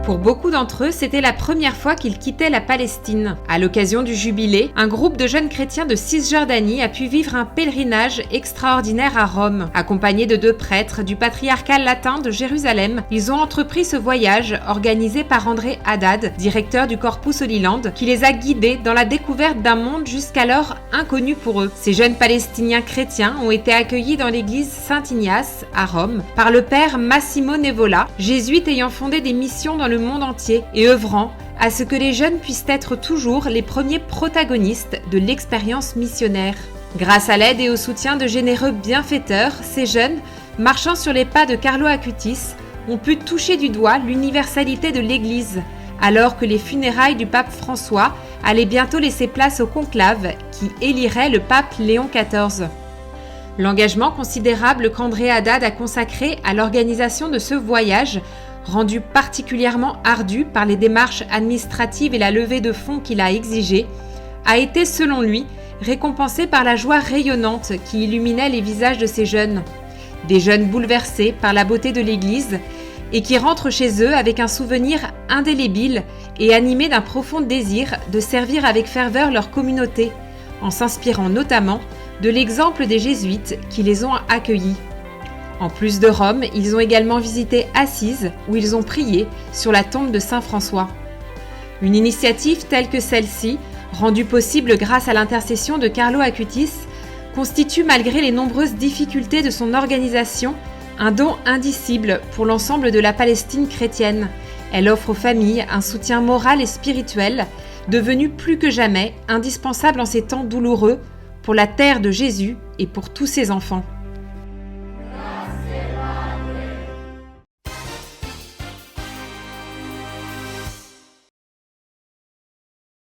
Pour beaucoup d'entre eux, c'était la première fois qu'ils quittaient la Palestine. À l'occasion du jubilé, un groupe de jeunes chrétiens de Cisjordanie a pu vivre un pèlerinage extraordinaire à Rome. Accompagnés de 2 prêtres du patriarcat latin de Jérusalem, ils ont entrepris ce voyage organisé par André Haddad, directeur du Corpus Holy Land, qui les a guidés dans la découverte d'un monde jusqu'alors inconnu pour eux. Ces jeunes Palestiniens chrétiens ont été accueillis dans l'église Saint-Ignace à Rome par le père Massimo Nevola, jésuite ayant fondé des missions dans le monde entier et œuvrant à ce que les jeunes puissent être toujours les premiers protagonistes de l'expérience missionnaire. Grâce à l'aide et au soutien de généreux bienfaiteurs, ces jeunes, marchant sur les pas de Carlo Acutis, ont pu toucher du doigt l'universalité de l'Église, alors que les funérailles du pape François allaient bientôt laisser place au conclave qui élirait le pape Léon XIV. L'engagement considérable qu'André Haddad a consacré à l'organisation de ce voyage, rendu particulièrement ardu par les démarches administratives et la levée de fonds qu'il a exigée, a été, selon lui, récompensé par la joie rayonnante qui illuminait les visages de ces jeunes. Des jeunes bouleversés par la beauté de l'Église et qui rentrent chez eux avec un souvenir indélébile et animés d'un profond désir de servir avec ferveur leur communauté, en s'inspirant notamment de l'exemple des jésuites qui les ont accueillis. En plus de Rome, ils ont également visité Assise, où ils ont prié sur la tombe de Saint François. Une initiative telle que celle-ci, rendue possible grâce à l'intercession de Carlo Acutis, constitue, malgré les nombreuses difficultés de son organisation, un don indicible pour l'ensemble de la Palestine chrétienne. Elle offre aux familles un soutien moral et spirituel, devenu plus que jamais indispensable en ces temps douloureux pour la terre de Jésus et pour tous ses enfants.